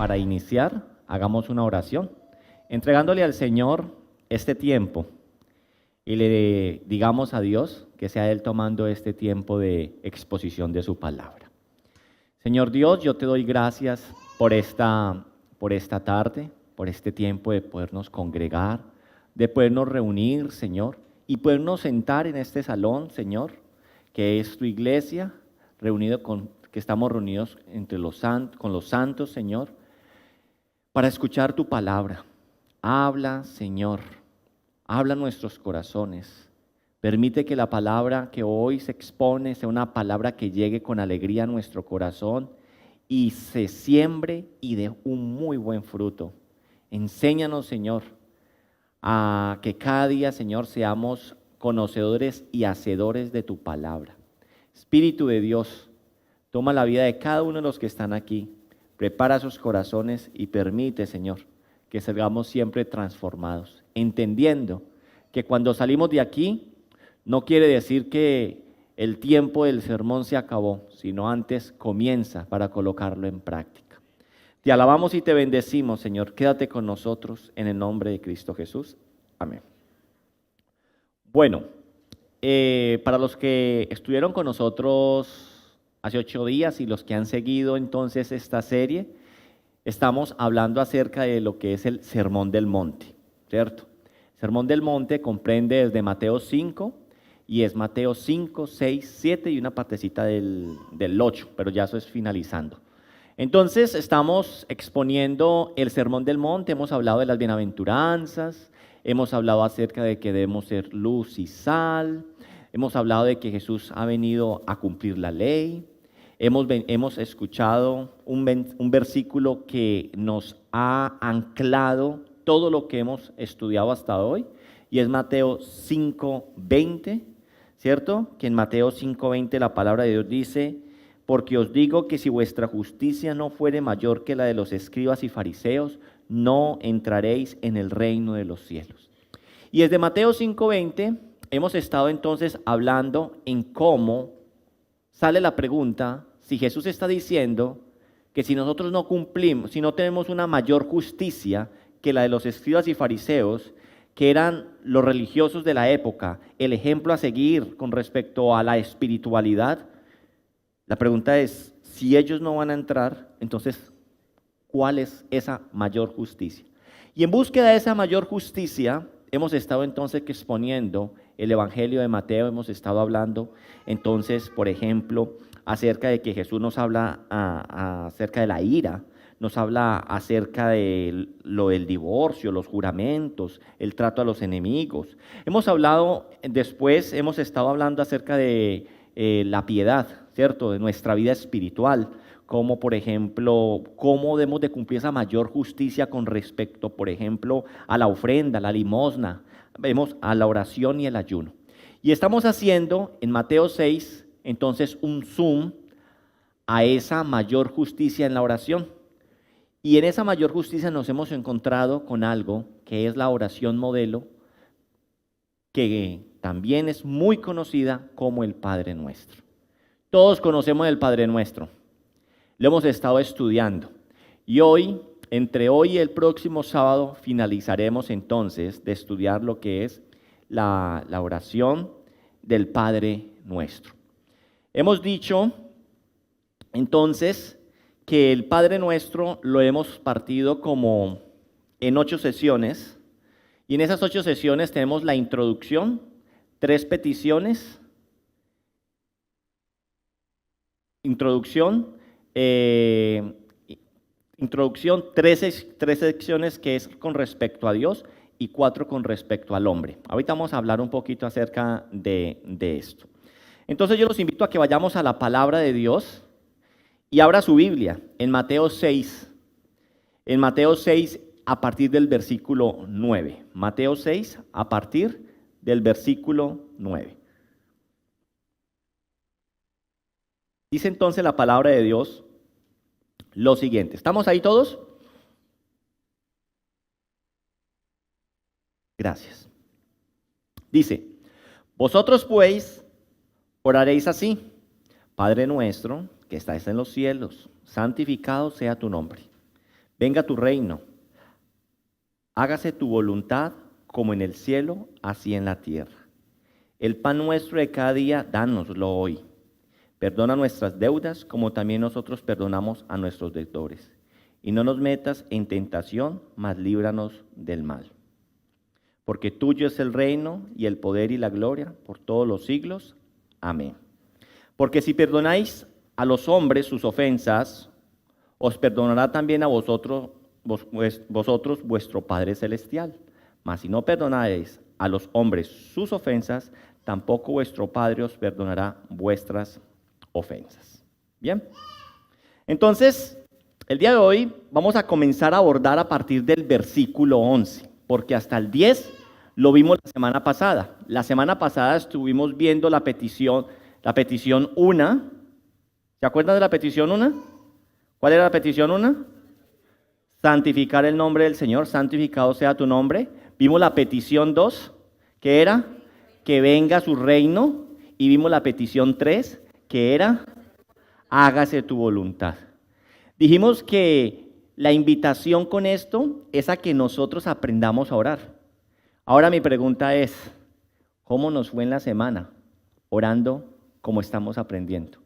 para iniciar, hagamos una oración, entregándole al Señor este tiempo y le digamos a Dios que sea Él tomando este tiempo de exposición de su palabra. Señor Dios, yo te doy gracias por esta tarde, por este tiempo de podernos congregar, de podernos reunir, Señor, y podernos sentar en este salón, Señor, que es tu iglesia, que estamos reunidos con los santos, Señor, para escuchar tu palabra. Habla, Señor, habla a nuestros corazones. Permite que la palabra que hoy se expone sea una palabra que llegue con alegría a nuestro corazón y se siembre y dé un muy buen fruto. Enséñanos, Señor, a que cada día, Señor, seamos conocedores y hacedores de tu palabra. Espíritu de Dios, toma la vida de cada uno de los que están aquí, prepara sus corazones y permite, Señor, que salgamos siempre transformados, entendiendo que cuando salimos de aquí, no quiere decir que el tiempo del sermón se acabó, sino antes comienza para colocarlo en práctica. Te alabamos y te bendecimos, Señor. Quédate con nosotros en el nombre de Cristo Jesús. Amén. Bueno, para los que estuvieron con nosotros hace 8 días y los que han seguido entonces esta serie, estamos hablando acerca de lo que es el Sermón del Monte, ¿cierto? El Sermón del Monte comprende desde Mateo 5, y es Mateo 5, 6, 7 y una partecita del 8, pero ya eso es finalizando. Entonces estamos exponiendo el Sermón del Monte, hemos hablado de las bienaventuranzas, hemos hablado acerca de que debemos ser luz y sal, hemos hablado de que Jesús ha venido a cumplir la ley, hemos escuchado un versículo que nos ha anclado todo lo que hemos estudiado hasta hoy, y es Mateo 5:20, ¿cierto? Que en Mateo 5:20 la palabra de Dios dice: porque os digo que si vuestra justicia no fuere mayor que la de los escribas y fariseos, no entraréis en el reino de los cielos. Y desde Mateo 5:20 hemos estado entonces hablando en cómo sale la pregunta, si Jesús está diciendo que si nosotros no cumplimos, si no tenemos una mayor justicia que la de los escribas y fariseos, que eran los religiosos de la época, el ejemplo a seguir con respecto a la espiritualidad, la pregunta es, si ellos no van a entrar, entonces, ¿cuál es esa mayor justicia? Y en búsqueda de esa mayor justicia, hemos estado entonces exponiendo el Evangelio de Mateo, hemos estado hablando entonces, por ejemplo, acerca de que Jesús nos habla acerca de la ira, nos habla acerca de lo del divorcio, los juramentos, el trato a los enemigos. Hemos estado hablando acerca de la piedad, ¿cierto? De nuestra vida espiritual, como por ejemplo, cómo debemos de cumplir esa mayor justicia con respecto, por ejemplo, a la ofrenda, la limosna, vemos a la oración y el ayuno. Y estamos haciendo en Mateo 6, entonces, un zoom a esa mayor justicia en la oración. Y en esa mayor justicia nos hemos encontrado con algo que es la oración modelo, que también es muy conocida como el Padre Nuestro. Todos conocemos el Padre Nuestro, lo hemos estado estudiando y hoy, entre hoy y el próximo sábado, finalizaremos entonces de estudiar lo que es la oración del Padre Nuestro. Hemos dicho entonces que el Padre Nuestro lo hemos partido como en 8 sesiones, y en esas 8 sesiones tenemos la introducción, 3 peticiones, introducción, 3 secciones que es con respecto a Dios y 4 con respecto al hombre. Ahorita vamos a hablar un poquito acerca de esto. Entonces yo los invito a que vayamos a la palabra de Dios y abra su Biblia en Mateo 6. En Mateo 6 a partir del versículo 9. Mateo 6 a partir del versículo 9. Dice entonces la palabra de Dios lo siguiente. ¿Estamos ahí todos? Gracias. Dice: vosotros pues oraréis así: Padre nuestro que estáis en los cielos, santificado sea tu nombre. Venga tu reino. Hágase tu voluntad como en el cielo, así en la tierra. El pan nuestro de cada día, dánoslo hoy. Perdona nuestras deudas, como también nosotros perdonamos a nuestros deudores. Y no nos metas en tentación, mas líbranos del mal. Porque tuyo es el reino, y el poder y la gloria, por todos los siglos. Amén. Porque si perdonáis a los hombres sus ofensas, os perdonará también a vosotros vuestro Padre Celestial. Mas si no perdonáis a los hombres sus ofensas, tampoco vuestro Padre os perdonará vuestras ofensas. Bien, entonces, el día de hoy vamos a comenzar a abordar a partir del versículo 11, porque hasta el 10 lo vimos la semana pasada. La semana pasada estuvimos viendo la petición 1. ¿Se acuerdan de la petición 1? ¿Cuál era la petición 1? Santificar el nombre del Señor, santificado sea tu nombre. Vimos la petición 2, que era que venga su reino, y vimos la petición 3, que era hágase tu voluntad. Dijimos que la invitación con esto es a que nosotros aprendamos a orar. Ahora mi pregunta es, ¿cómo nos fue en la semana orando como estamos aprendiendo?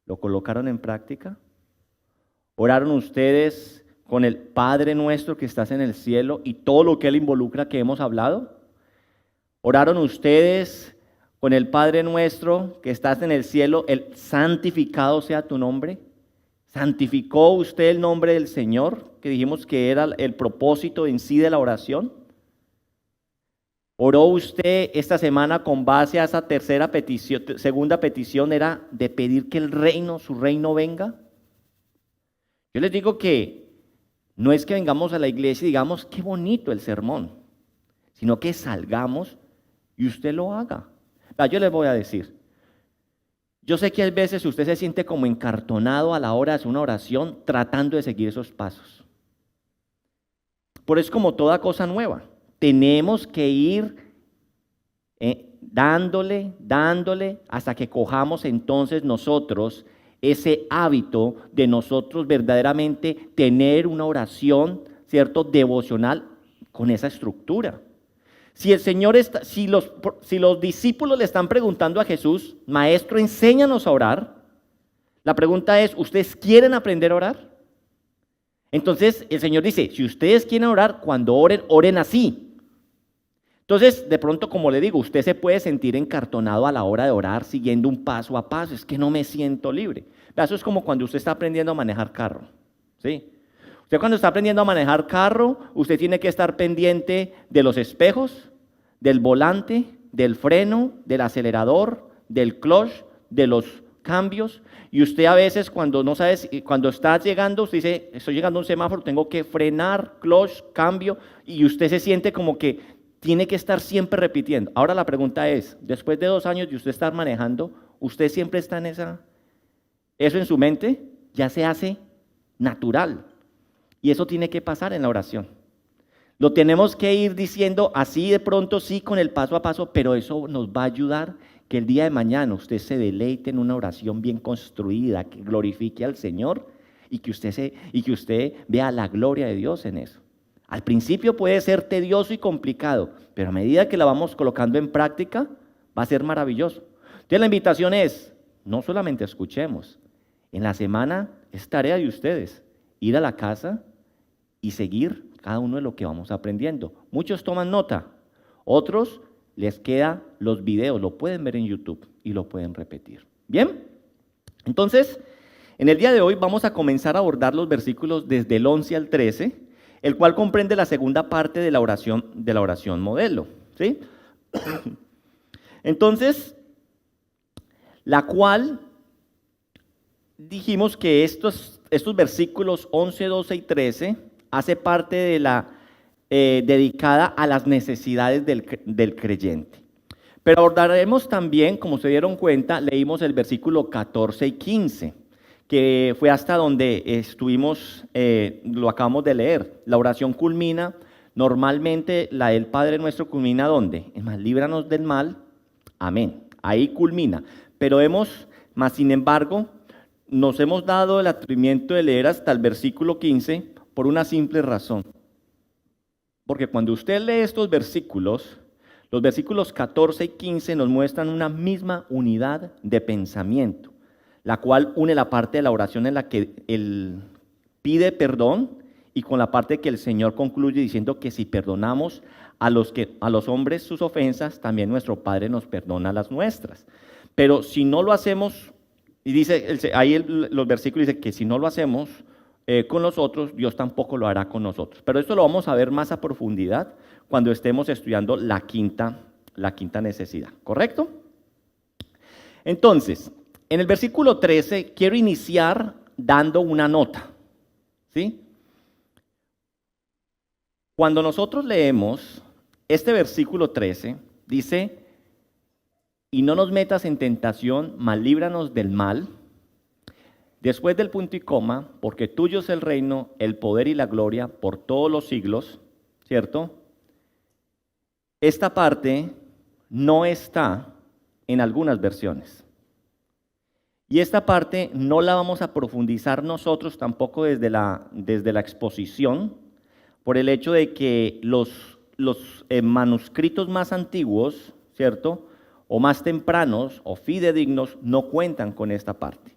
¿Lo colocaron en práctica? ¿Oraron ustedes con el Padre nuestro que estás en el cielo y todo lo que Él involucra que hemos hablado? ¿Oraron ustedes con el Padre nuestro que estás en el cielo, el santificado sea tu nombre? ¿Santificó usted el nombre del Señor, que dijimos que era el propósito en sí de la oración? ¿Oró usted esta semana con base a esa segunda petición, era de pedir que su reino venga? Yo les digo que no es que vengamos a la iglesia y digamos, qué bonito el sermón, sino que salgamos y usted lo haga. Yo les voy a decir, yo sé que a veces usted se siente como encartonado a la hora de hacer una oración tratando de seguir esos pasos. Por eso, como toda cosa nueva, tenemos que ir dándole hasta que cojamos entonces nosotros ese hábito de nosotros verdaderamente tener una oración, ¿cierto?, devocional con esa estructura. Si el Señor si los discípulos le están preguntando a Jesús, Maestro, enséñanos a orar, la pregunta es, ¿ustedes quieren aprender a orar? Entonces el Señor dice, si ustedes quieren orar, cuando oren, oren así. Entonces, de pronto, como le digo, usted se puede sentir encartonado a la hora de orar siguiendo un paso a paso, es que no me siento libre. Eso es como cuando usted está aprendiendo a manejar carro, ¿sí? Usted cuando está aprendiendo a manejar carro, usted tiene que estar pendiente de los espejos, del volante, del freno, del acelerador, del clutch, de los cambios. Y usted a veces cuando no sabe, cuando está llegando, usted dice, estoy llegando a un semáforo, tengo que frenar, clutch, cambio, y usted se siente como que tiene que estar siempre repitiendo. Ahora la pregunta es, después de 2 años de usted estar manejando, ¿usted siempre está en eso en su mente? Ya se hace natural. Y eso tiene que pasar en la oración. Lo tenemos que ir diciendo así de pronto, sí, con el paso a paso, pero eso nos va a ayudar que el día de mañana usted se deleite en una oración bien construida, que glorifique al Señor y que usted vea la gloria de Dios en eso. Al principio puede ser tedioso y complicado, pero a medida que la vamos colocando en práctica, va a ser maravilloso. Entonces la invitación es, no solamente escuchemos, en la semana es tarea de ustedes, ir a la casa y seguir cada uno de lo que vamos aprendiendo. Muchos toman nota, otros les queda los videos, lo pueden ver en YouTube y lo pueden repetir. ¿Bien? Entonces, en el día de hoy vamos a comenzar a abordar los versículos desde el 11 al 13, el cual comprende la segunda parte de la oración modelo, ¿sí? Entonces, la cual dijimos que estos versículos 11, 12 y 13 hace parte de la dedicada a las necesidades del creyente. Pero abordaremos también, como se dieron cuenta, leímos el versículo 14 y 15, que fue hasta donde estuvimos, lo acabamos de leer. La oración culmina, normalmente la del Padre Nuestro culmina ¿dónde? En más, líbranos del mal, amén. Ahí culmina. Pero sin embargo, nos hemos dado el atrevimiento de leer hasta el versículo 15, por una simple razón. Porque cuando usted lee estos versículos, los versículos 14 y 15 nos muestran una misma unidad de pensamiento, la cual une la parte de la oración en la que él pide perdón y con la parte que el Señor concluye diciendo que si perdonamos a los hombres sus ofensas, también nuestro Padre nos perdona las nuestras. Pero si no lo hacemos, y dice ahí los versículos dicen que si no lo hacemos con los otros, Dios tampoco lo hará con nosotros. Pero esto lo vamos a ver más a profundidad cuando estemos estudiando la quinta necesidad, ¿correcto? Entonces, en el versículo 13 quiero iniciar dando una nota, ¿sí? Cuando nosotros leemos este versículo 13, dice, y no nos metas en tentación, mas líbranos del mal. Después del punto y coma, porque tuyo es el reino, el poder y la gloria por todos los siglos, ¿cierto? Esta parte no está en algunas versiones. Y esta parte no la vamos a profundizar nosotros tampoco desde la exposición, por el hecho de que los manuscritos más antiguos, ¿cierto? O más tempranos o fidedignos no cuentan con esta parte.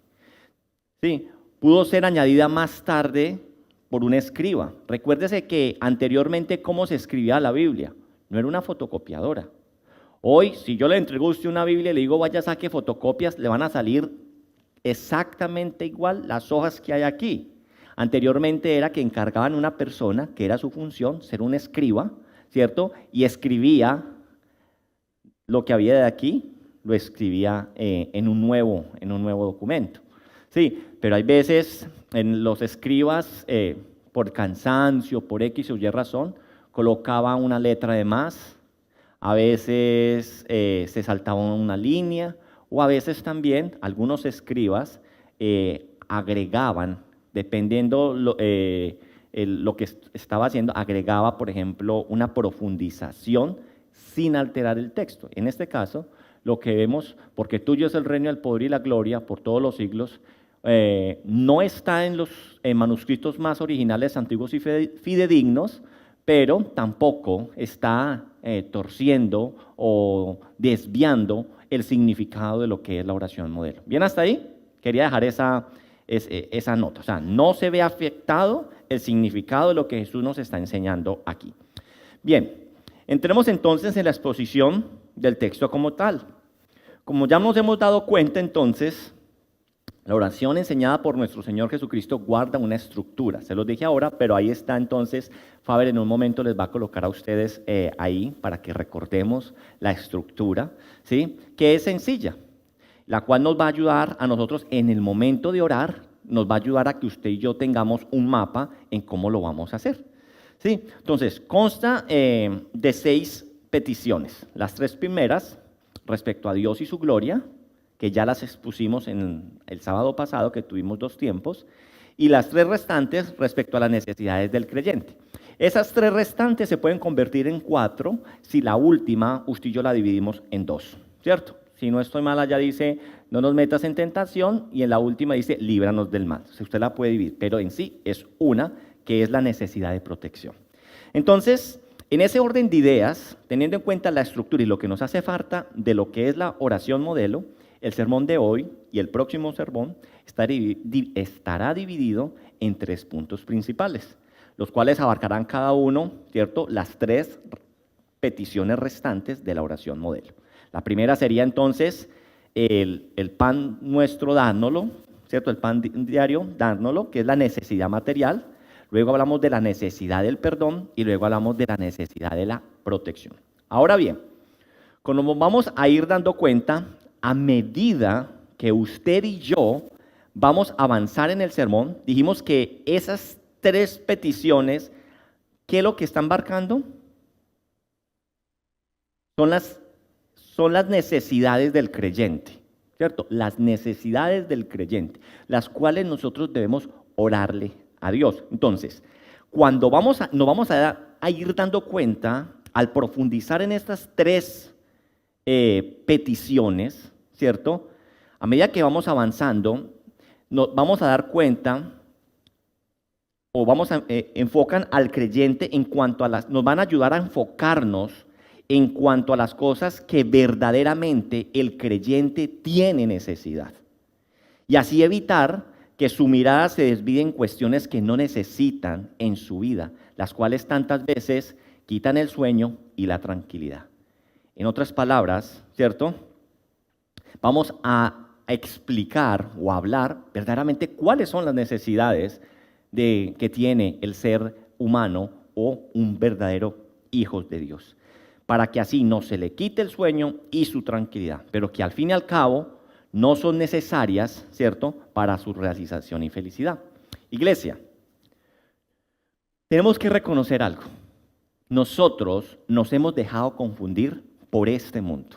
Sí, pudo ser añadida más tarde por un escriba. Recuérdese que anteriormente cómo se escribía la Biblia, no era una fotocopiadora. Hoy, si yo le entrego a usted una Biblia y le digo vaya saque fotocopias, le van a salir exactamente igual las hojas que hay aquí. Anteriormente era que encargaban a una persona, que era su función, ser un escriba, ¿cierto? Y escribía lo que había de aquí, lo escribía en un nuevo documento. Sí, pero hay veces en los escribas, por cansancio, por X o Y razón, colocaba una letra de más, a veces se saltaba una línea, o a veces también algunos escribas agregaban, dependiendo lo que estaba haciendo, agregaba, por ejemplo, una profundización sin alterar el texto. En este caso, lo que vemos, porque tuyo es el reino, el poder y la gloria por todos los siglos, no está en los manuscritos más originales, antiguos y fidedignos, pero tampoco está torciendo o desviando el significado de lo que es la oración modelo. ¿Bien hasta ahí? Quería dejar esa nota. O sea, no se ve afectado el significado de lo que Jesús nos está enseñando aquí. Bien, entremos entonces en la exposición del texto como tal. Como ya nos hemos dado cuenta entonces, la oración enseñada por nuestro Señor Jesucristo guarda una estructura. Se los dije ahora, pero ahí está entonces, Faber en un momento les va a colocar a ustedes ahí para que recordemos la estructura, ¿sí? Que es sencilla, la cual nos va a ayudar a nosotros en el momento de orar, nos va a ayudar a que usted y yo tengamos un mapa en cómo lo vamos a hacer, ¿sí? Entonces, consta de 6 peticiones. Las 3 primeras, respecto a Dios y su gloria, que ya las expusimos en el sábado pasado, que tuvimos 2 tiempos, y las 3 restantes respecto a las necesidades del creyente. Esas 3 restantes se pueden convertir en 4 si la última, usted y yo la dividimos en 2, ¿cierto? Si no estoy mal, allá dice, no nos metas en tentación, y en la última dice, líbranos del mal. Si usted la puede dividir, pero en sí es una, que es la necesidad de protección. Entonces, en ese orden de ideas, teniendo en cuenta la estructura y lo que nos hace falta de lo que es la oración modelo, el sermón de hoy y el próximo sermón estará dividido en 3 puntos principales, los cuales abarcarán cada uno, ¿cierto?, las 3 peticiones restantes de la oración modelo. La primera sería entonces el pan nuestro, dárnoslo, ¿cierto?, el pan diario, dárnoslo, que es la necesidad material. Luego hablamos de la necesidad del perdón y luego hablamos de la necesidad de la protección. Ahora bien, como vamos a ir dando cuenta, a medida que usted y yo vamos a avanzar en el sermón, dijimos que esas 3 peticiones, ¿qué es lo que están marcando? Son las necesidades del creyente, ¿cierto? Las necesidades del creyente, las cuales nosotros debemos orarle a Dios. Entonces, cuando nos vamos a ir dando cuenta, al profundizar en estas 3 peticiones, ¿cierto? A medida que vamos avanzando, nos vamos a dar cuenta enfocan al creyente en cuanto a nos van a ayudar a enfocarnos en cuanto a las cosas que verdaderamente el creyente tiene necesidad. Y así evitar que su mirada se desvíe en cuestiones que no necesitan en su vida, las cuales tantas veces quitan el sueño y la tranquilidad. En otras palabras, ¿cierto? Vamos a explicar o a hablar verdaderamente cuáles son las necesidades que tiene el ser humano o un verdadero hijo de Dios, para que así no se le quite el sueño y su tranquilidad, pero que al fin y al cabo no son necesarias, ¿cierto?, para su realización y felicidad. Iglesia, tenemos que reconocer algo. Nosotros nos hemos dejado confundir por este mundo.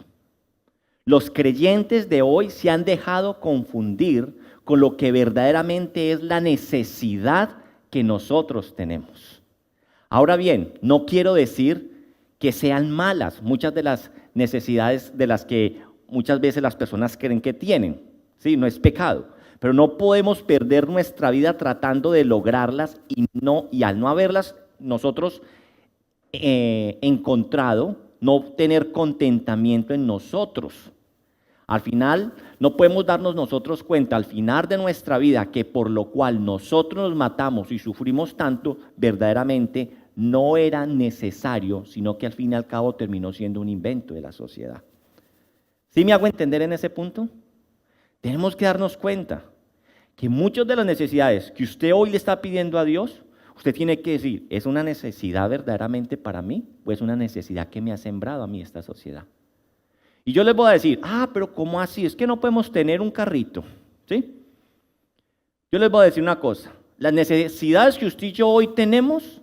Los creyentes de hoy se han dejado confundir con lo que verdaderamente es la necesidad que nosotros tenemos. Ahora bien, no quiero decir que sean malas muchas de las necesidades de las que muchas veces las personas creen que tienen. Sí, no es pecado, pero no podemos perder nuestra vida tratando de lograrlas y al no haberlas nosotros encontrado, no tener contentamiento en nosotros. Al final, no podemos darnos nosotros cuenta al final de nuestra vida que por lo cual nosotros nos matamos y sufrimos tanto, verdaderamente no era necesario, sino que al fin y al cabo terminó siendo un invento de la sociedad. ¿Sí me hago entender en ese punto? Tenemos que darnos cuenta que muchas de las necesidades que usted hoy le está pidiendo a Dios, usted tiene que decir, ¿es una necesidad verdaderamente para mí o es una necesidad que me ha sembrado a mí esta sociedad? Y yo les voy a decir, pero ¿cómo así? Es que no podemos tener un carrito, ¿sí? Yo les voy a decir una cosa, las necesidades que usted y yo hoy tenemos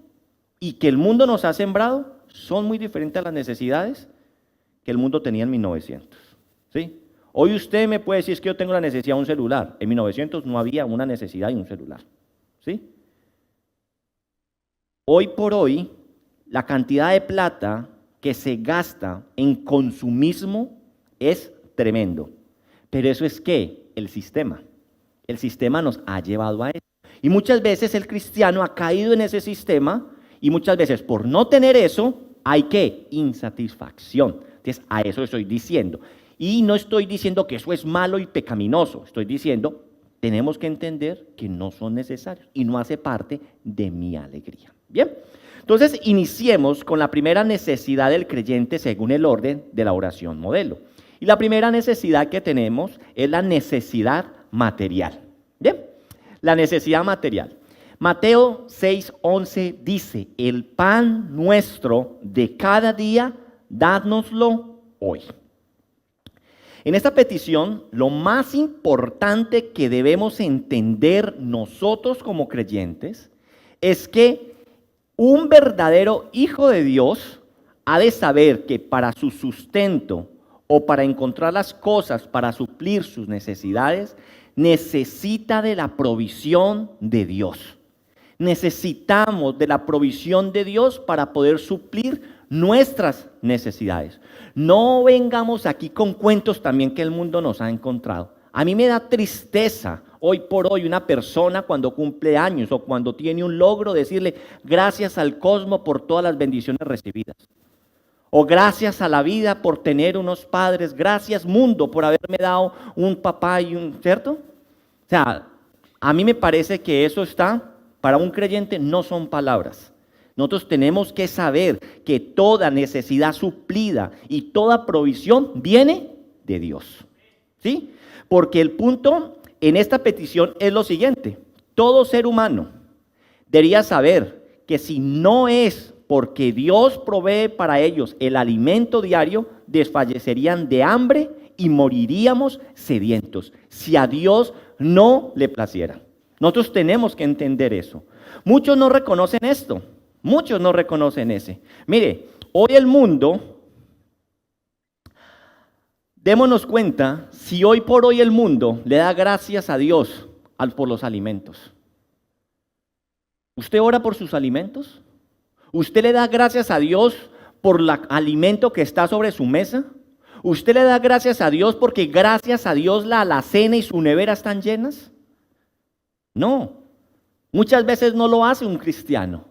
y que el mundo nos ha sembrado son muy diferentes a las necesidades que el mundo tenía en 1900, ¿sí? Hoy usted me puede decir, es que yo tengo la necesidad de un celular. En 1900 no había una necesidad de un celular, ¿sí? Hoy por hoy, la cantidad de plata que se gasta en consumismo es tremendo. Pero eso es ¿qué? El sistema. El sistema nos ha llevado a eso. Y muchas veces el cristiano ha caído en ese sistema y muchas veces por no tener eso hay ¿qué? Insatisfacción. Entonces a eso estoy diciendo. Y no estoy diciendo que eso es malo y pecaminoso. Estoy diciendo, tenemos que entender que no son necesarios y no hace parte de mi alegría. Bien. Entonces, iniciemos con la primera necesidad del creyente según el orden de la oración modelo. Y la primera necesidad que tenemos es la necesidad material. Bien, la necesidad material. Mateo 6:11 dice, el pan nuestro de cada día, dánoslo hoy. En esta petición, lo más importante que debemos entender nosotros como creyentes es que un verdadero hijo de Dios ha de saber que para su sustento o para encontrar las cosas para suplir sus necesidades, necesita de la provisión de Dios. Necesitamos de la provisión de Dios para poder suplir nuestras necesidades. No vengamos aquí con cuentos también que el mundo nos ha encontrado. A mí me da tristeza hoy por hoy una persona cuando cumple años o cuando tiene un logro decirle gracias al cosmos por todas las bendiciones recibidas. O gracias a la vida por tener unos padres, gracias mundo por haberme dado un papá y ¿cierto? O sea, a mí me parece que eso está, para un creyente no son palabras. Nosotros tenemos que saber que toda necesidad suplida y toda provisión viene de Dios. ¿Sí? Porque el punto en esta petición es lo siguiente. Todo ser humano debería saber que si no es porque Dios provee para ellos el alimento diario, desfallecerían de hambre y moriríamos sedientos, si a Dios no le placiera. Nosotros tenemos que entender eso. Muchos no reconocen esto. Muchos no reconocen ese. Mire, hoy el mundo, démonos cuenta, si hoy por hoy el mundo le da gracias a Dios por los alimentos. ¿Usted ora por sus alimentos? ¿Usted le da gracias a Dios por el alimento que está sobre su mesa? ¿Usted le da gracias a Dios porque gracias a Dios la alacena y su nevera están llenas? No. Muchas veces no lo hace un cristiano,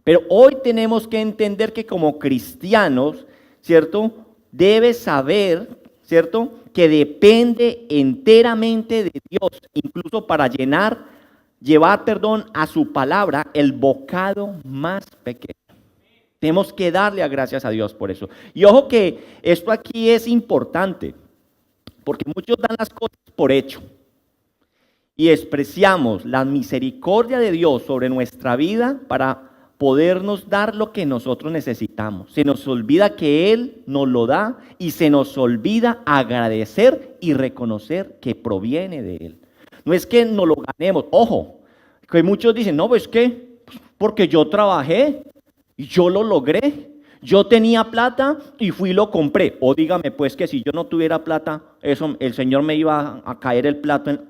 pero hoy tenemos que entender que como cristianos, ¿cierto? Debes saber, ¿cierto? Que depende enteramente de Dios, incluso para llevar, a su palabra el bocado más pequeño. Tenemos que darle a gracias a Dios por eso. Y ojo que esto aquí es importante, porque muchos dan las cosas por hecho y despreciamos la misericordia de Dios sobre nuestra vida para podernos dar lo que nosotros necesitamos. Se nos olvida que Él nos lo da y se nos olvida agradecer y reconocer que proviene de Él. No es que nos lo ganemos. Ojo, que muchos dicen, no, pues que porque yo trabajé y yo lo logré. Yo tenía plata y fui y lo compré. O dígame pues que si yo no tuviera plata, eso, el Señor me iba a caer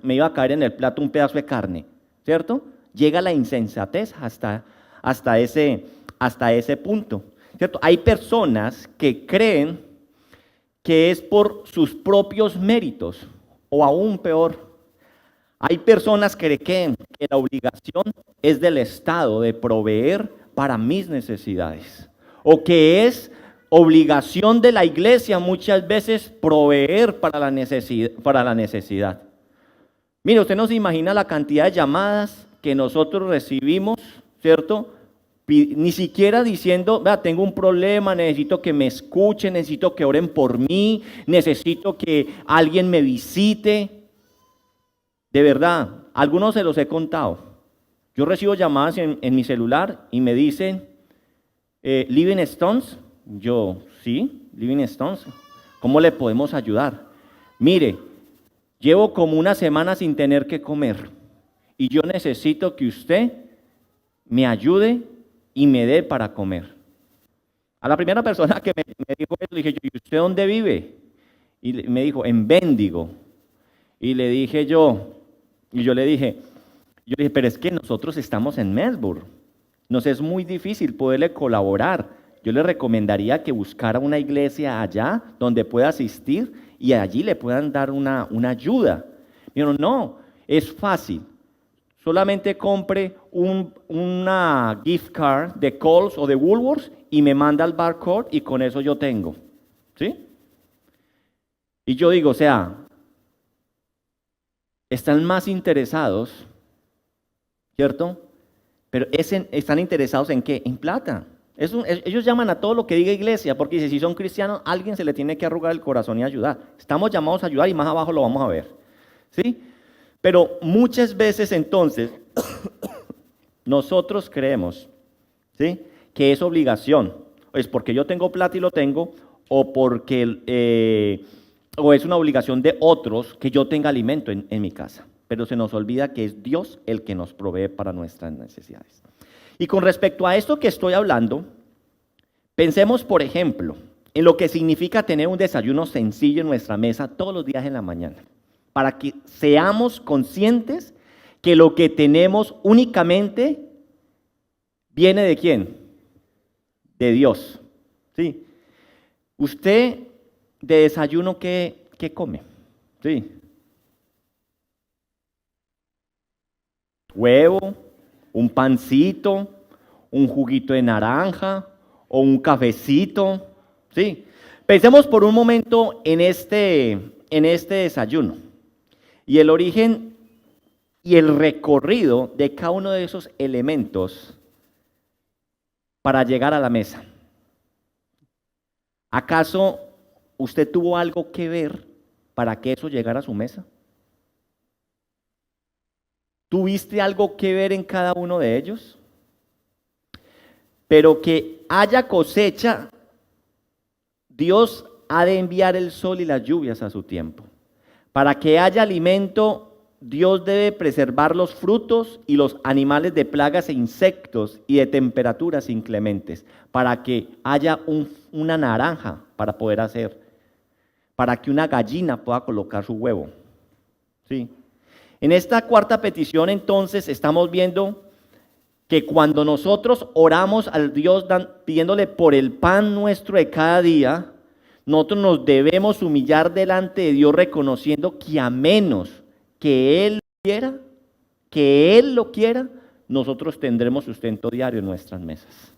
me iba a caer en el plato un pedazo de carne, ¿cierto? Llega la insensatez hasta ese punto, ¿cierto? Hay personas que creen que es por sus propios méritos, o aún peor, hay personas que creen que la obligación es del Estado de proveer para mis necesidades, o que es obligación de la iglesia muchas veces proveer para la necesidad. Mire, usted no se imagina la cantidad de llamadas que nosotros recibimos, ¿cierto? Ni siquiera diciendo, vea, tengo un problema, necesito que me escuchen, necesito que oren por mí, necesito que alguien me visite. De verdad, algunos se los he contado. Yo recibo llamadas en mi celular y me dicen, Living Stones, yo, sí, Living Stones, ¿cómo le podemos ayudar? Mire, llevo como una semana sin tener que comer y yo necesito que usted me ayude y me dé para comer. A la primera persona que me dijo eso, le dije, ¿y usted dónde vive? Y me dijo, en Bendigo. Y le dije yo le dije, pero es que nosotros estamos en Melbourne. Nos es muy difícil poderle colaborar. Yo le recomendaría que buscara una iglesia allá donde pueda asistir y allí le puedan dar una ayuda. Pero no, es fácil. Solamente compre una gift card de Kohl's o de Woolworths y me manda el barcode y con eso yo tengo. ¿Sí? Y yo digo, o sea, están más interesados, ¿cierto? Pero están interesados ¿en qué? En plata. Ellos llaman a todo lo que diga iglesia, porque dice, si son cristianos, alguien se le tiene que arrugar el corazón y ayudar. Estamos llamados a ayudar y más abajo lo vamos a ver. ¿Sí? Pero muchas veces entonces, nosotros creemos, ¿sí?, que es obligación. Es porque yo tengo plata y lo tengo, o porque o es una obligación de otros que yo tenga alimento en mi casa. Pero se nos olvida que es Dios el que nos provee para nuestras necesidades. Y con respecto a esto que estoy hablando, pensemos, por ejemplo, en lo que significa tener un desayuno sencillo en nuestra mesa todos los días en la mañana, para que seamos conscientes que lo que tenemos únicamente viene ¿de quién? De Dios. ¿Sí? Usted de desayuno, ¿qué come? ¿Sí? Huevo, un pancito, un juguito de naranja o un cafecito. ¿Sí? Pensemos por un momento en este desayuno y el origen y el recorrido de cada uno de esos elementos para llegar a la mesa. ¿Acaso usted tuvo algo que ver para que eso llegara a su mesa? ¿Tuviste algo que ver en cada uno de ellos? Pero que haya cosecha, Dios ha de enviar el sol y las lluvias a su tiempo. Para que haya alimento, Dios debe preservar los frutos y los animales de plagas e insectos y de temperaturas inclementes, para que haya una naranja para poder hacer, para que una gallina pueda colocar su huevo. ¿Sí? En esta cuarta petición, entonces, estamos viendo que cuando nosotros oramos al Dios pidiéndole por el pan nuestro de cada día, nosotros nos debemos humillar delante de Dios reconociendo que a menos que Él lo quiera, nosotros tendremos sustento diario en nuestras mesas.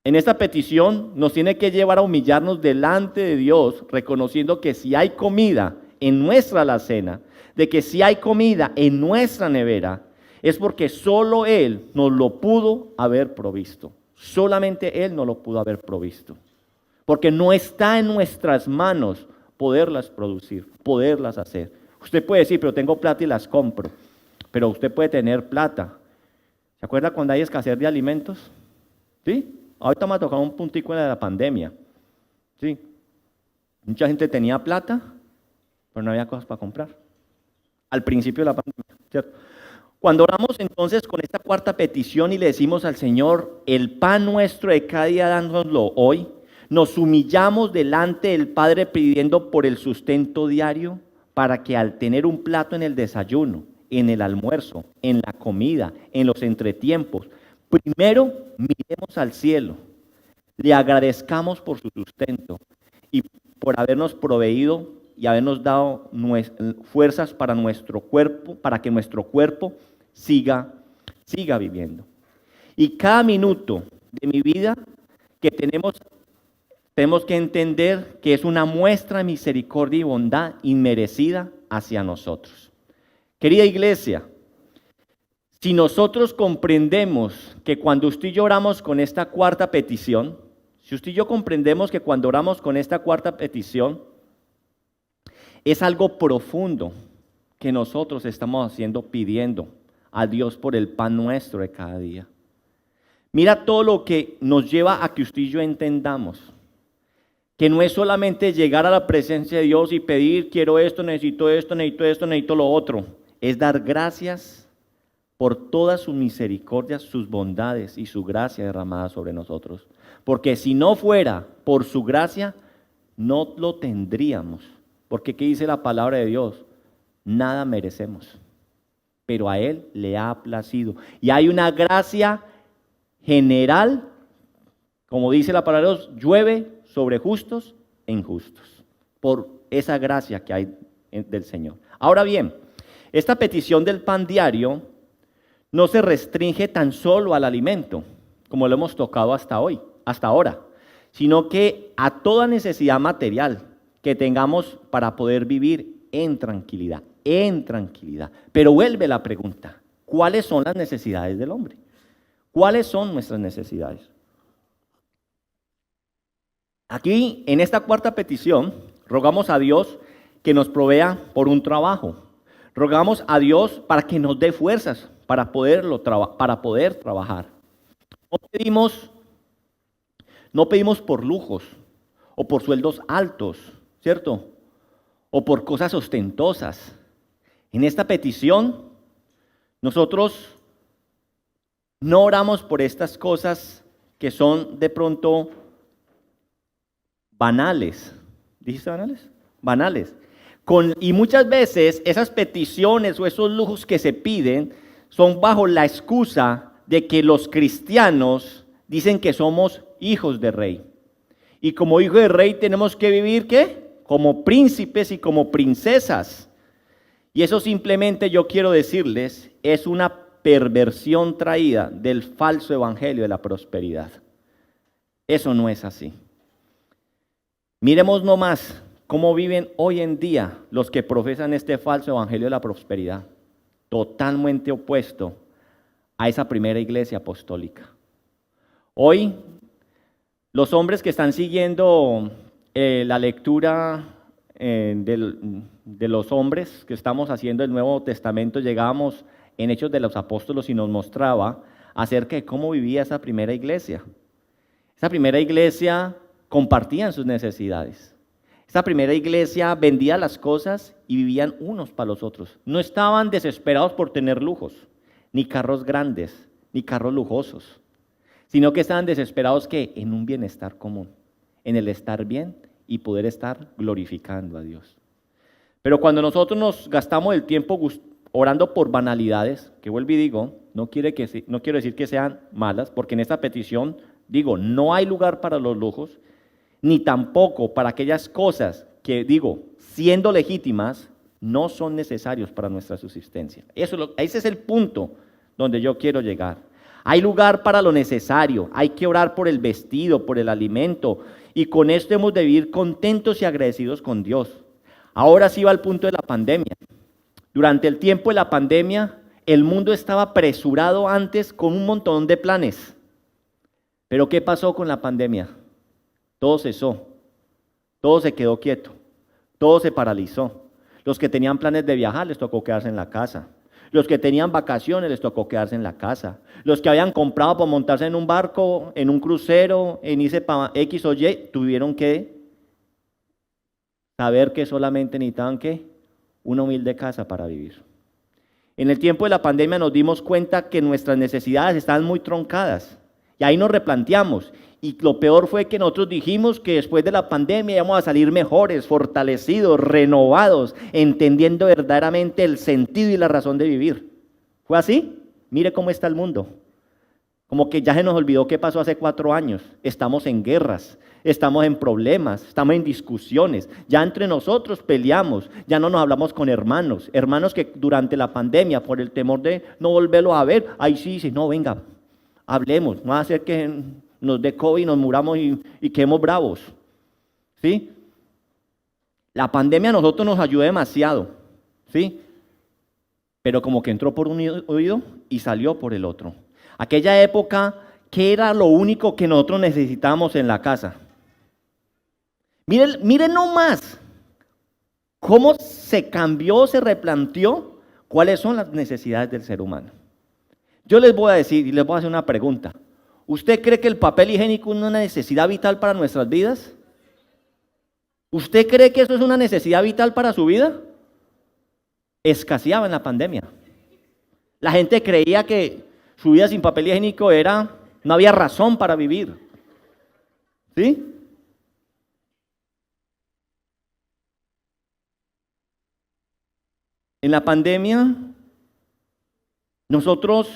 En esta petición nos tiene que llevar a humillarnos delante de Dios, reconociendo que si hay comida en nuestra alacena, de que si hay comida en nuestra nevera, es porque solo Él nos lo pudo haber provisto. Solamente Él nos lo pudo haber provisto. Porque no está en nuestras manos poderlas producir, poderlas hacer. Usted puede decir, pero tengo plata y las compro. Pero usted puede tener plata. ¿Se acuerda cuando hay escasez de alimentos? ¿Sí? Ahorita me ha tocado un puntico en la pandemia. ¿Sí? Mucha gente tenía plata, pero no había cosas para comprar. Al principio de la pandemia, ¿cierto? Cuando oramos entonces con esta cuarta petición y le decimos al Señor, el pan nuestro de cada día dándoslo hoy, nos humillamos delante del Padre pidiendo por el sustento diario para que al tener un plato en el desayuno, en el almuerzo, en la comida, en los entretiempos, primero miremos al cielo, le agradezcamos por su sustento y por habernos proveído y habernos dado fuerzas para nuestro cuerpo, para que nuestro cuerpo siga viviendo. Y cada minuto de mi vida que tenemos que entender que es una muestra de misericordia y bondad inmerecida hacia nosotros. Querida iglesia, si nosotros comprendemos que cuando usted y yo oramos con esta cuarta petición, si usted y yo comprendemos que cuando oramos con esta cuarta petición, es algo profundo que nosotros estamos haciendo pidiendo a Dios por el pan nuestro de cada día. Mira todo lo que nos lleva a que usted y yo entendamos que no es solamente llegar a la presencia de Dios y pedir, quiero esto, necesito esto, necesito esto, necesito lo otro. Es dar gracias por todas sus misericordias, sus bondades y su gracia derramada sobre nosotros. Porque si no fuera por su gracia, no lo tendríamos. Porque ¿qué dice la palabra de Dios? Nada merecemos, pero a Él le ha placido. Y hay una gracia general, como dice la palabra de Dios, llueve sobre justos e injustos, por esa gracia que hay del Señor. Ahora bien, esta petición del pan diario no se restringe tan solo al alimento, como lo hemos tocado hasta ahora, sino que a toda necesidad material que tengamos para poder vivir en tranquilidad. Pero vuelve la pregunta, ¿cuáles son las necesidades del hombre? ¿Cuáles son nuestras necesidades? Aquí, en esta cuarta petición, rogamos a Dios que nos provea por un trabajo. Rogamos a Dios para que nos dé fuerzas para poder trabajar. No pedimos por lujos o por sueldos altos, ¿cierto? O por cosas ostentosas. En esta petición, nosotros no oramos por estas cosas que son de pronto banales. ¿Dijiste banales? Banales. Y muchas veces esas peticiones o esos lujos que se piden son bajo la excusa de que los cristianos dicen que somos hijos de rey. Y como hijos de rey tenemos que vivir, ¿qué? Como príncipes y como princesas. Y eso simplemente yo quiero decirles, es una perversión traída del falso evangelio de la prosperidad. Eso no es así. Miremos nomás cómo viven hoy en día los que profesan este falso evangelio de la prosperidad, totalmente opuesto a esa primera iglesia apostólica. Hoy, los hombres que están siguiendo la lectura de los hombres que estamos haciendo el Nuevo Testamento, llegábamos en Hechos de los Apóstoles y nos mostraba acerca de cómo vivía esa primera iglesia. Esa primera iglesia compartían sus necesidades. Esta primera iglesia vendía las cosas y vivían unos para los otros. No estaban desesperados por tener lujos, ni carros grandes, ni carros lujosos, sino que estaban desesperados ¿qué? En un bienestar común, en el estar bien y poder estar glorificando a Dios. Pero cuando nosotros nos gastamos el tiempo orando por banalidades, que vuelvo y digo, no quiero decir que sean malas, porque en esta petición digo, no hay lugar para los lujos, ni tampoco para aquellas cosas que, digo, siendo legítimas, no son necesarios para nuestra subsistencia. Ese es el punto donde yo quiero llegar. Hay lugar para lo necesario, hay que orar por el vestido, por el alimento, y con esto hemos de vivir contentos y agradecidos con Dios. Ahora sí va al punto de la pandemia. Durante el tiempo de la pandemia, el mundo estaba apresurado antes con un montón de planes. Pero ¿qué pasó con la pandemia? Todo cesó, todo se quedó quieto, todo se paralizó. Los que tenían planes de viajar les tocó quedarse en la casa. Los que tenían vacaciones les tocó quedarse en la casa. Los que habían comprado para montarse en un barco, en un crucero, en irse para X o Y, tuvieron que saber que solamente necesitaban ¿qué? Una humilde casa para vivir. En el tiempo de la pandemia nos dimos cuenta que nuestras necesidades estaban muy troncadas. Y ahí nos replanteamos. Y lo peor fue que nosotros dijimos que después de la pandemia íbamos a salir mejores, fortalecidos, renovados, entendiendo verdaderamente el sentido y la razón de vivir. ¿Fue así? Mire cómo está el mundo. Como que ya se nos olvidó qué pasó hace 4 años. Estamos en guerras, estamos en problemas, estamos en discusiones. Ya entre nosotros peleamos, ya no nos hablamos con hermanos. Hermanos que durante la pandemia, por el temor de no volverlos a ver, ahí sí dice, no, venga, hablemos, no va a hacer que nos dé COVID y nos muramos y quedemos bravos. ¿Sí? La pandemia a nosotros nos ayudó demasiado. ¿Sí? Pero como que entró por un oído y salió por el otro. Aquella época, ¿qué era lo único que nosotros necesitábamos en la casa? Miren nomás cómo se cambió, se replanteó cuáles son las necesidades del ser humano. Yo les voy a decir y les voy a hacer una pregunta. ¿Usted cree que el papel higiénico es una necesidad vital para nuestras vidas? ¿Usted cree que eso es una necesidad vital para su vida? Escaseaba en la pandemia. La gente creía que su vida sin papel higiénico no había razón para vivir. ¿Sí? En la pandemia, nosotros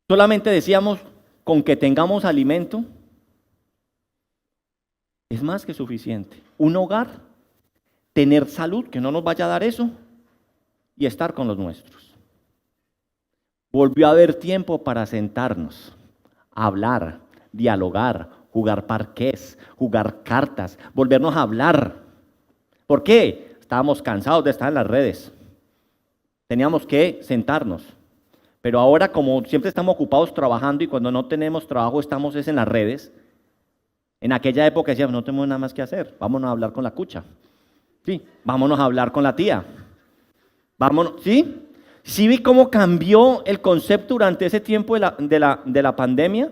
solamente decíamos, con que tengamos alimento, es más que suficiente. Un hogar, tener salud, que no nos vaya a dar eso, y estar con los nuestros. Volvió a haber tiempo para sentarnos, hablar, dialogar, jugar parqués, jugar cartas, volvernos a hablar. ¿Por qué? Estábamos cansados de estar en las redes. Teníamos que sentarnos. Pero ahora, como siempre estamos ocupados trabajando y cuando no tenemos trabajo estamos en las redes, en aquella época decíamos, no tenemos nada más que hacer, vámonos a hablar con la cucha. Sí, vámonos a hablar con la tía. Vámonos, ¿sí? ¿Sí vi cómo cambió el concepto durante ese tiempo de la pandemia?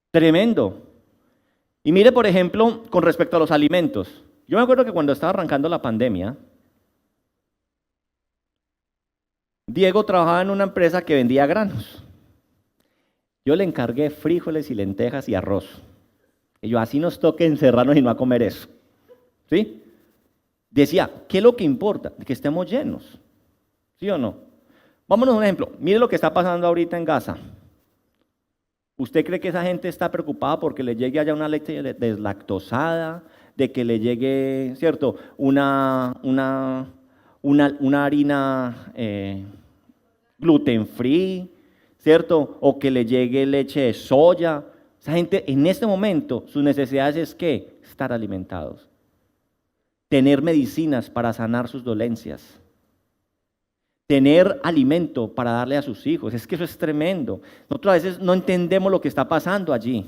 Tremendo. Y mire, por ejemplo, con respecto a los alimentos. Yo me acuerdo que cuando estaba arrancando la pandemia, Diego trabajaba en una empresa que vendía granos. Yo le encargué frijoles y lentejas y arroz. Y yo, así nos toque encerrarnos y no a comer eso. ¿Sí? Decía, ¿qué es lo que importa? Que estemos llenos. ¿Sí o no? Vámonos a un ejemplo. Mire lo que está pasando ahorita en Gaza. ¿Usted cree que esa gente está preocupada porque le llegue allá una leche deslactosada, de que le llegue, ¿cierto?, una harina gluten free, ¿cierto?, o que le llegue leche de soya? Esa gente en este momento, sus necesidades es ¿qué? Estar alimentados. Tener medicinas para sanar sus dolencias. Tener alimento para darle a sus hijos. Es que eso es tremendo. Nosotros a veces no entendemos lo que está pasando allí.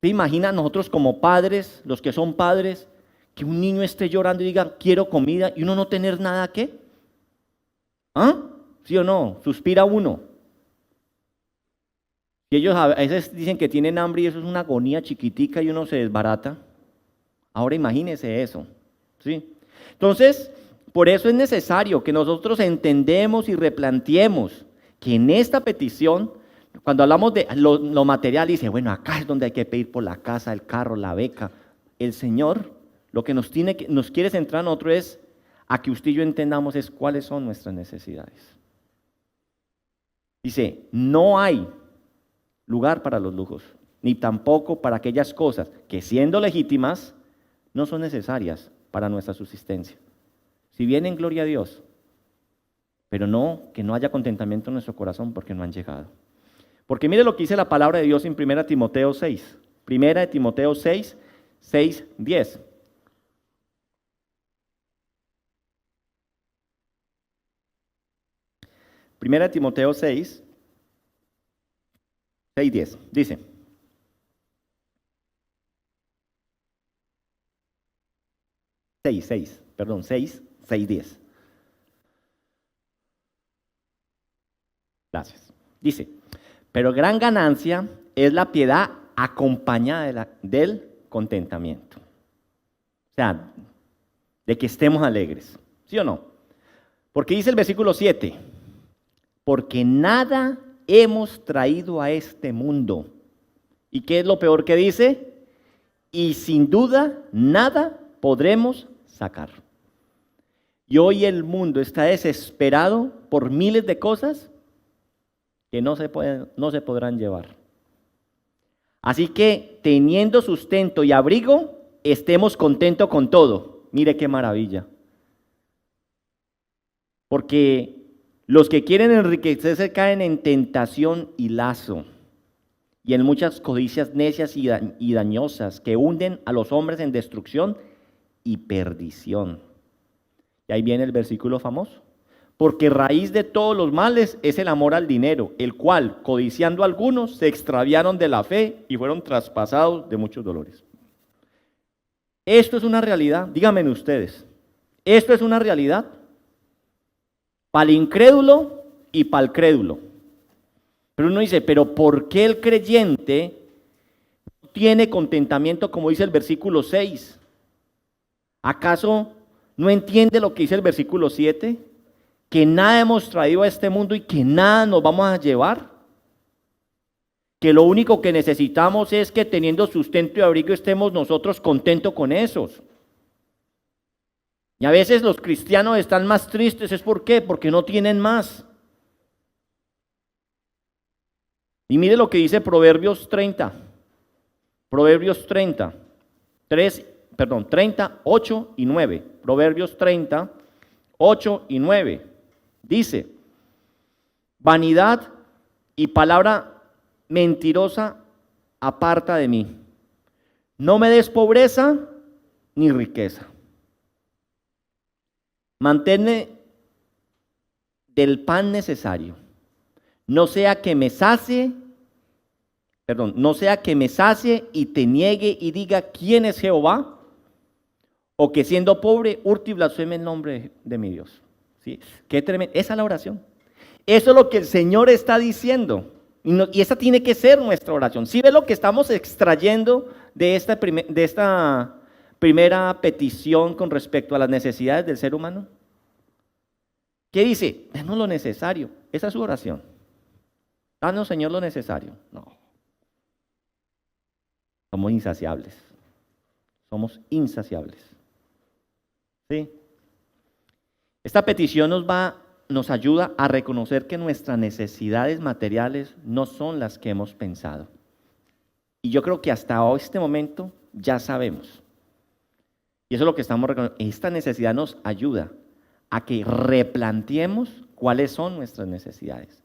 ¿Se imagina nosotros como padres, los que son padres, que un niño esté llorando y diga, quiero comida, y uno no tener nada qué? ¿Ah? ¿Sí o no? Suspira uno. Y ellos a veces dicen que tienen hambre y eso es una agonía chiquitica y uno se desbarata. Ahora imagínese eso. ¿Sí? Entonces, por eso es necesario que nosotros entendemos y replanteemos que en esta petición, cuando hablamos de lo material, dice, bueno, acá es donde hay que pedir por la casa, el carro, la beca. El Señor lo que nos quiere centrar a nosotros es a que usted y yo entendamos es cuáles son nuestras necesidades. Dice, no hay lugar para los lujos, ni tampoco para aquellas cosas que siendo legítimas, no son necesarias para nuestra subsistencia. Si vienen, gloria a Dios, pero no, que no haya contentamiento en nuestro corazón porque no han llegado. Porque mire lo que dice la palabra de Dios en 1 Timoteo 6. 1 Timoteo 6, 6, 10. Primera Timoteo 6, 6, 10. Dice: seis, 10. Gracias. Dice: pero gran ganancia es la piedad acompañada del contentamiento. O sea, de que estemos alegres. ¿Sí o no? Porque dice el versículo 7, porque nada hemos traído a este mundo. ¿Y qué es lo peor que dice? Y sin duda nada podremos sacar. Y hoy el mundo está desesperado por miles de cosas que no se podrán llevar. Así que teniendo sustento y abrigo, estemos contentos con todo. Mire qué maravilla. Porque los que quieren enriquecerse caen en tentación y lazo, y en muchas codicias necias y dañosas que hunden a los hombres en destrucción y perdición. Y ahí viene el versículo famoso. Porque raíz de todos los males es el amor al dinero, el cual, codiciando algunos, se extraviaron de la fe y fueron traspasados de muchos dolores. Esto es una realidad, díganme ustedes, esto es una realidad para el incrédulo y para el crédulo. Pero uno dice, pero ¿por qué el creyente no tiene contentamiento como dice el versículo 6? ¿Acaso no entiende lo que dice el versículo 7? Que nada hemos traído a este mundo y que nada nos vamos a llevar. Que lo único que necesitamos es que teniendo sustento y abrigo estemos nosotros contentos con esos. Y a veces los cristianos están más tristes, ¿es por qué? Porque no tienen más. Y mire lo que dice Proverbios 30. Proverbios 30, 8 y 9. Proverbios 30, 8 y 9. Dice: vanidad y palabra mentirosa aparta de mí. No me des pobreza ni riqueza. Manténme del pan necesario. No sea que me sacie y te niegue y diga quién es Jehová, o que siendo pobre hurte y blasfeme el nombre de mi Dios. ¿Sí? Qué tremendo. Esa es la oración. Eso es lo que el Señor está diciendo. Y esa tiene que ser nuestra oración. ¿Sí ve lo que estamos extrayendo de esta primera petición con respecto a las necesidades del ser humano? ¿Qué dice? Danos lo necesario. Esa es su oración. Danos, Señor, lo necesario. No. Somos insaciables. Somos insaciables. ¿Sí? Esta petición nos ayuda a reconocer que nuestras necesidades materiales no son las que hemos pensado. Y yo creo que hasta este momento ya sabemos. Y eso es lo que estamos reconociendo. Esta necesidad nos ayuda a que replanteemos cuáles son nuestras necesidades.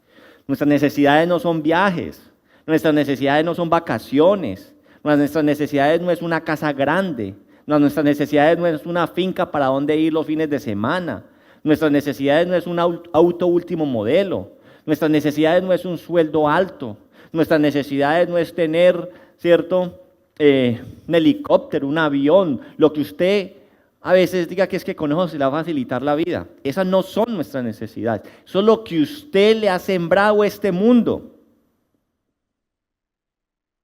Nuestras necesidades no son viajes, nuestras necesidades no son vacaciones, nuestras necesidades no es una casa grande, nuestras necesidades no es una finca para donde ir los fines de semana, nuestras necesidades no es un auto último modelo, nuestras necesidades no es un sueldo alto, nuestras necesidades no es tener, ¿cierto?, un helicóptero, un avión, lo que usted a veces diga que es que con eso se le va a facilitar la vida. Esas no son nuestras necesidades. Eso es lo que usted le ha sembrado a este mundo.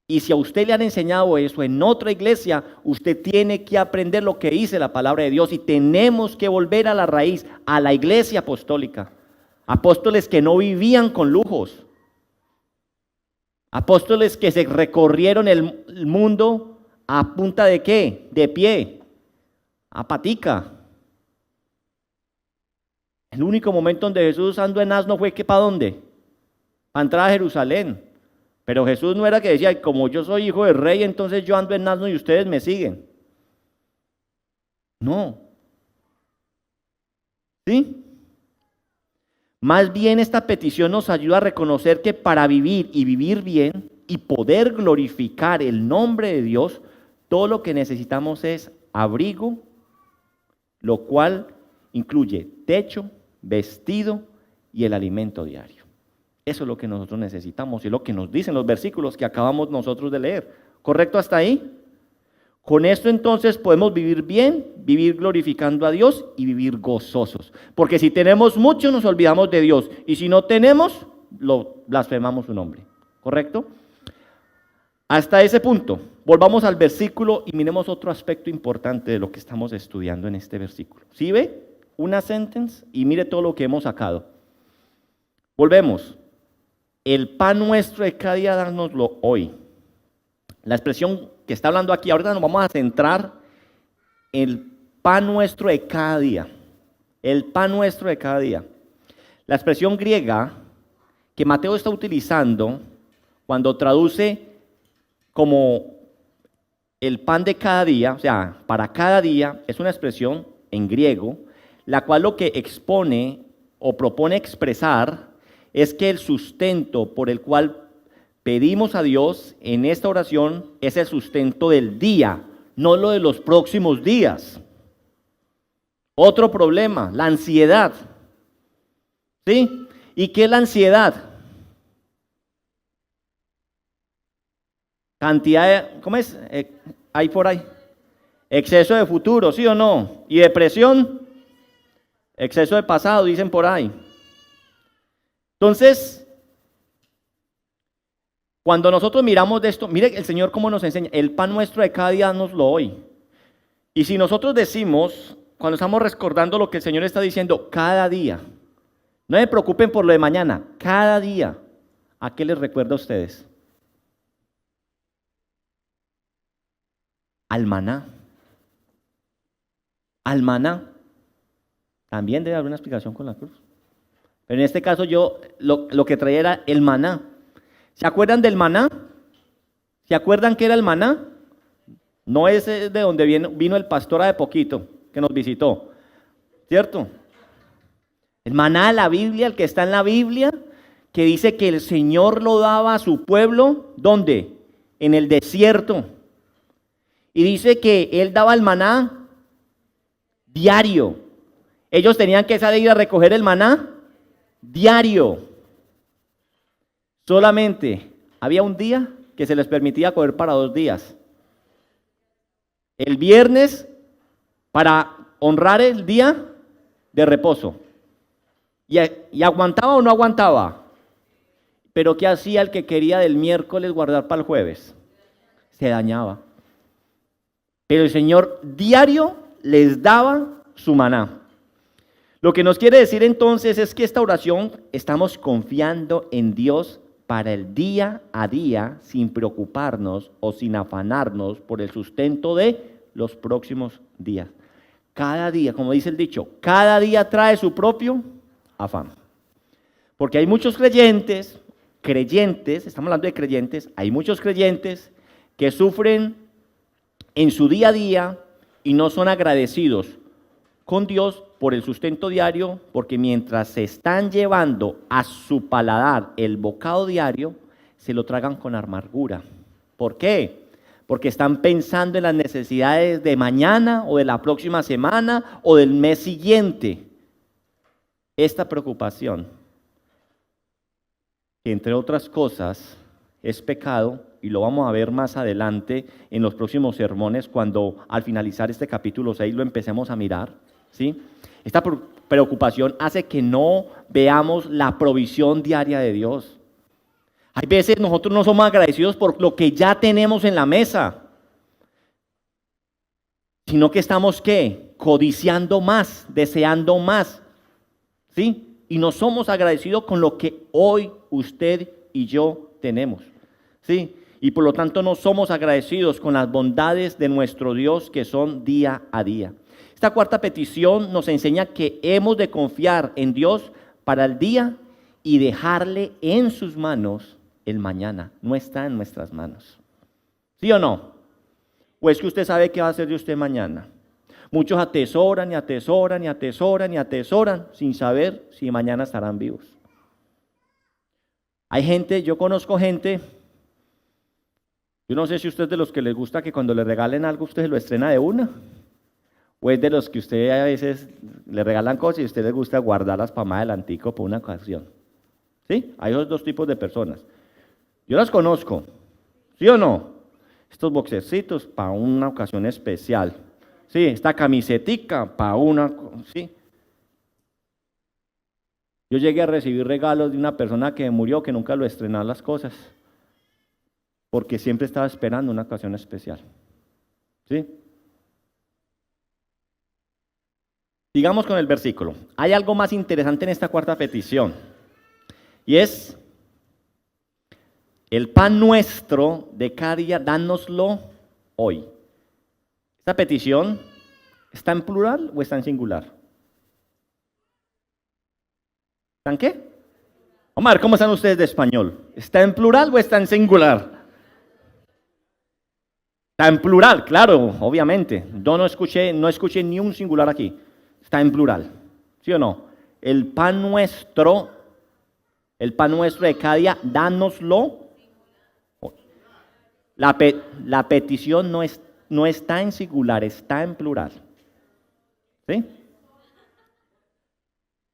Y si a usted le han enseñado eso en otra iglesia, usted tiene que aprender lo que dice la palabra de Dios y tenemos que volver a la raíz, a la iglesia apostólica. Apóstoles que no vivían con lujos. Apóstoles que se recorrieron el mundo a punta de ¿qué? De pie, a patica. El único momento donde Jesús andó en asno fue que ¿para dónde? Para entrar a Jerusalén. Pero Jesús no era que decía, como yo soy hijo del rey, entonces yo ando en asno y ustedes me siguen. No. ¿Sí? Más bien esta petición nos ayuda a reconocer que para vivir y vivir bien y poder glorificar el nombre de Dios, todo lo que necesitamos es abrigo, lo cual incluye techo, vestido y el alimento diario. Eso es lo que nosotros necesitamos y es lo que nos dicen los versículos que acabamos nosotros de leer. ¿Correcto hasta ahí? Con esto entonces podemos vivir bien, vivir glorificando a Dios y vivir gozosos. Porque si tenemos mucho nos olvidamos de Dios y si no tenemos, lo blasfemamos su nombre. ¿Correcto? Hasta ese punto, volvamos al versículo y miremos otro aspecto importante de lo que estamos estudiando en este versículo. ¿Sí ve? Una sentence y mire todo lo que hemos sacado. Volvemos. El pan nuestro de cada día, dánoslo hoy. La expresión que está hablando aquí, ahorita nos vamos a centrar en el pan nuestro de cada día. El pan nuestro de cada día. La expresión griega que Mateo está utilizando cuando traduce como el pan de cada día, o sea, para cada día, es una expresión en griego, la cual lo que expone o propone expresar es que el sustento por el cual pedimos a Dios en esta oración es el sustento del día, no lo de los próximos días. Otro problema, la ansiedad. ¿Sí? ¿Y qué es la ansiedad? Cantidad de, ¿cómo es? Hay por ahí. Exceso de futuro, ¿sí o no? Y depresión, exceso de pasado, dicen por ahí. Entonces, cuando nosotros miramos de esto, mire el Señor cómo nos enseña, el pan nuestro de cada día nos lo hoy. Y si nosotros decimos, cuando estamos recordando lo que el Señor está diciendo, cada día, no se preocupen por lo de mañana, cada día, ¿a qué les recuerda a ustedes? Al maná. Al maná. También debe haber una explicación con la cruz. Pero en este caso yo lo que traía era el maná. ¿Se acuerdan del maná? ¿Se acuerdan qué era el maná? No es de donde vino el pastor hace poquito, que nos visitó, ¿cierto? El maná de la Biblia, el que está en la Biblia, que dice que el Señor lo daba a su pueblo, ¿dónde? En el desierto. Y dice que Él daba el maná diario. Ellos tenían que salir a recoger el maná diario. Solamente había un día que se les permitía coger para 2 días. El viernes para honrar el día de reposo. ¿Y aguantaba o no aguantaba? Pero ¿qué hacía el que quería del miércoles guardar para el jueves? Se dañaba. Pero el Señor diario les daba su maná. Lo que nos quiere decir entonces es que esta oración estamos confiando en Dios para el día a día sin preocuparnos o sin afanarnos por el sustento de los próximos días. Cada día, como dice el dicho, cada día trae su propio afán. Porque hay muchos creyentes, estamos hablando de creyentes, hay muchos creyentes que sufren en su día a día y no son agradecidos con Dios por el sustento diario, porque mientras se están llevando a su paladar el bocado diario, se lo tragan con amargura. ¿Por qué? Porque están pensando en las necesidades de mañana o de la próxima semana o del mes siguiente. Esta preocupación, que entre otras cosas es pecado, y lo vamos a ver más adelante en los próximos sermones cuando al finalizar este capítulo 6 lo empecemos a mirar, ¿sí? Esta preocupación hace que no veamos la provisión diaria de Dios. Hay veces nosotros no somos agradecidos por lo que ya tenemos en la mesa, sino que estamos, ¿qué? Codiciando más, deseando más, ¿sí? Y no somos agradecidos con lo que hoy usted y yo tenemos, ¿sí? Y por lo tanto no somos agradecidos con las bondades de nuestro Dios que son día a día. Esta cuarta petición nos enseña que hemos de confiar en Dios para el día y dejarle en sus manos el mañana. No está en nuestras manos. ¿Sí o no? ¿O es que usted sabe qué va a hacer de usted mañana? Muchos atesoran y atesoran y atesoran y atesoran sin saber si mañana estarán vivos. Hay gente, yo conozco gente, yo no sé si usted es de los que les gusta que cuando le regalen algo usted se lo estrena de una, o es de los que usted a veces le regalan cosas y a usted le gusta guardarlas para más adelantico por una ocasión. ¿Sí? Hay esos dos tipos de personas. Yo las conozco, ¿sí o no? Estos boxercitos para una ocasión especial. Sí, esta camisetica para una, sí. Yo llegué a recibir regalos de una persona que murió, que nunca lo estrenaba las cosas, porque siempre estaba esperando una ocasión especial. ¿Sí? Sigamos con el versículo. Hay algo más interesante en esta cuarta petición, y es: el pan nuestro de cada día, dánoslo hoy. ¿Esta petición está en plural o está en singular? ¿Está en qué? Vamos a ver cómo están ustedes de español. ¿Está en plural o está en singular? Está en plural, claro, obviamente. Yo no escuché ni un singular aquí. Está en plural, ¿sí o no? El pan nuestro de cada día, dánoslo. La petición no está en singular, está en plural. ¿Sí?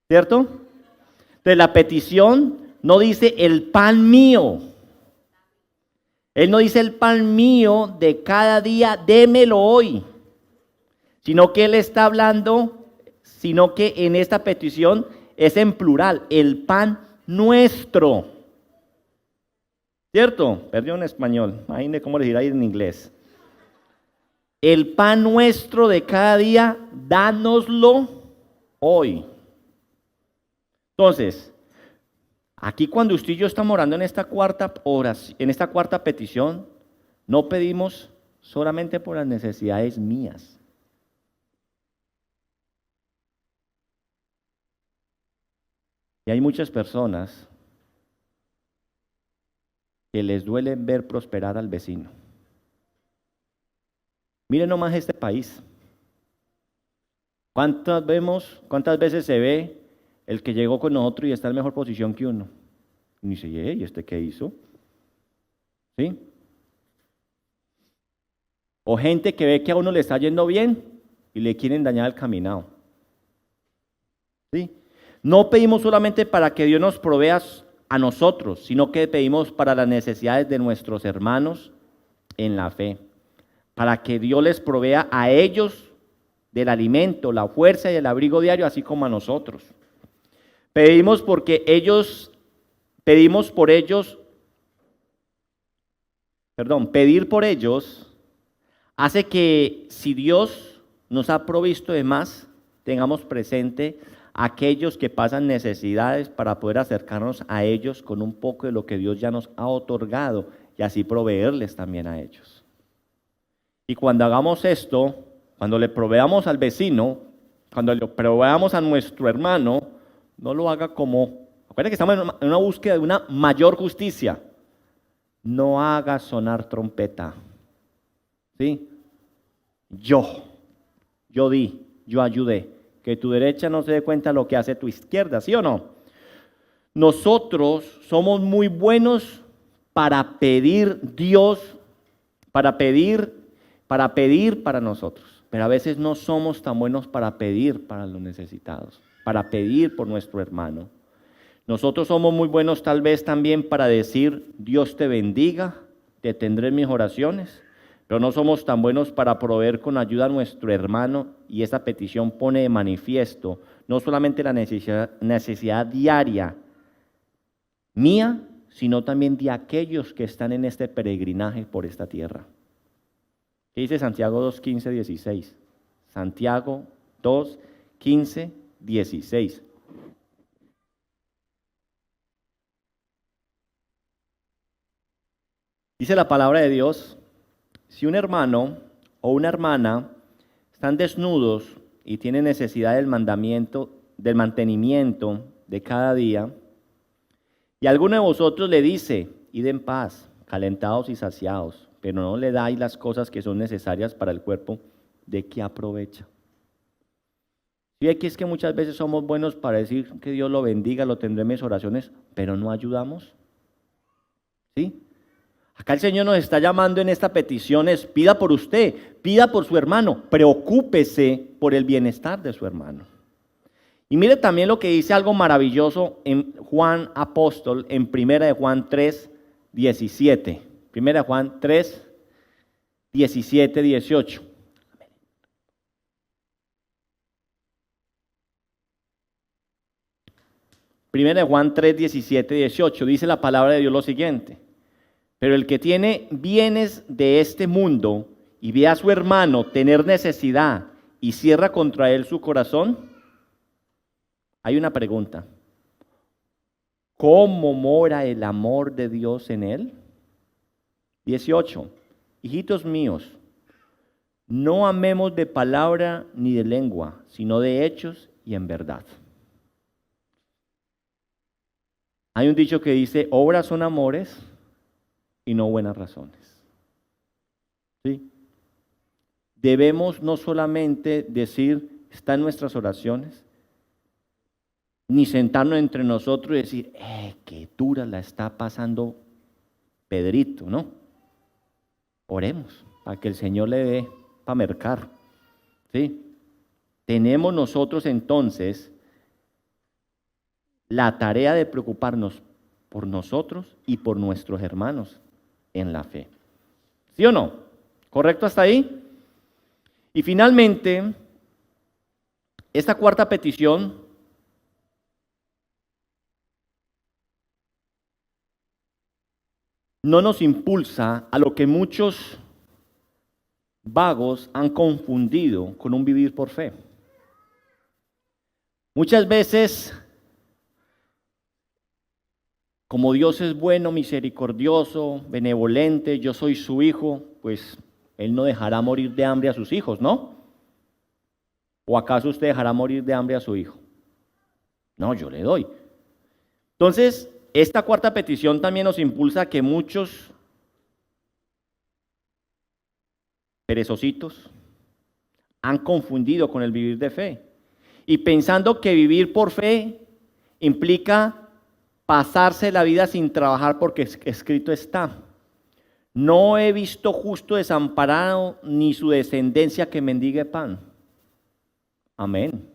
¿Cierto? Entonces la petición no dice el pan mío. Él no dice el pan mío de cada día, démelo hoy. Sino que él está hablando, sino que en esta petición es en plural, el pan nuestro. ¿Cierto? Perdió en español. Imagínense cómo les dirá ahí en inglés. El pan nuestro de cada día, dánoslo hoy. Entonces, aquí cuando usted y yo estamos orando en esta cuarta oración, en esta cuarta petición, no pedimos solamente por las necesidades mías. Y hay muchas personas que les duele ver prosperar al vecino. Miren nomás este país. ¿Cuántas veces se ve el que llegó con nosotros y está en mejor posición que uno? Y dice, ¿y este qué hizo? ¿Sí? O gente que ve que a uno le está yendo bien y le quieren dañar el caminado. ¿Sí? No pedimos solamente para que Dios nos provea a nosotros, sino que pedimos para las necesidades de nuestros hermanos en la fe, para que Dios les provea a ellos del alimento, la fuerza y el abrigo diario, así como a nosotros. Pedimos por ellos, pedir por ellos hace que si Dios nos ha provisto de más, tengamos presente a aquellos que pasan necesidades para poder acercarnos a ellos con un poco de lo que Dios ya nos ha otorgado y así proveerles también a ellos. Y cuando hagamos esto, cuando le proveamos al vecino, cuando le proveamos a nuestro hermano, no lo haga como, acuérdense que estamos en una búsqueda de una mayor justicia. No haga sonar trompeta. ¿Sí? Yo di, yo ayudé. Que tu derecha no se dé cuenta de lo que hace tu izquierda, ¿sí o no? Nosotros somos muy buenos para pedir para pedir para nosotros, pero a veces no somos tan buenos para pedir para los necesitados, para pedir por nuestro hermano. Nosotros somos muy buenos tal vez también para decir, Dios te bendiga, te tendré en mis oraciones, pero no somos tan buenos para proveer con ayuda a nuestro hermano, y esa petición pone de manifiesto no solamente la necesidad diaria mía, sino también de aquellos que están en este peregrinaje por esta tierra. ¿Qué dice Santiago 2, 15, 16? Santiago 2, 15, 16. Dice la palabra de Dios: si un hermano o una hermana están desnudos y tienen necesidad del mantenimiento de cada día, y alguno de vosotros le dice, id en paz, calentados y saciados, pero no le dais las cosas que son necesarias para el cuerpo, ¿de qué aprovecha? Sí, aquí es que muchas veces somos buenos para decir que Dios lo bendiga, lo tendré en mis oraciones, pero no ayudamos. ¿Sí? Acá el Señor nos está llamando en esta petición, es pida por usted, pida por su hermano, preocúpese por el bienestar de su hermano. Y mire también lo que dice algo maravilloso en Juan Apóstol, en 1 de Juan 3, 17. 1 de Juan 3, 17, 18. Primera de Juan 3, 17, 18, dice la palabra de Dios lo siguiente: pero el que tiene bienes de este mundo y ve a su hermano tener necesidad y cierra contra él su corazón, hay una pregunta: ¿cómo mora el amor de Dios en él? 18, hijitos míos, no amemos de palabra ni de lengua, sino de hechos y en verdad. Hay un dicho que dice, obras son amores y no buenas razones. ¿Sí? Debemos no solamente decir, está en nuestras oraciones, ni sentarnos entre nosotros y decir, qué dura la está pasando Pedrito, ¿no? Oremos para que el Señor le dé para mercar. ¿Sí? Tenemos nosotros entonces la tarea de preocuparnos por nosotros y por nuestros hermanos en la fe. ¿Sí o no? ¿Correcto hasta ahí? Y finalmente, esta cuarta petición no nos impulsa a lo que muchos vagos han confundido con un vivir por fe. Muchas veces, como Dios es bueno, misericordioso, benevolente, yo soy su hijo, pues Él no dejará morir de hambre a sus hijos, ¿no? ¿O acaso usted dejará morir de hambre a su hijo? No, yo le doy. Entonces, esta cuarta petición también nos impulsa a que muchos perezositos han confundido con el vivir de fe. Y pensando que vivir por fe implica pasarse la vida sin trabajar porque escrito está. No he visto justo desamparado ni su descendencia que mendigue pan. Amén.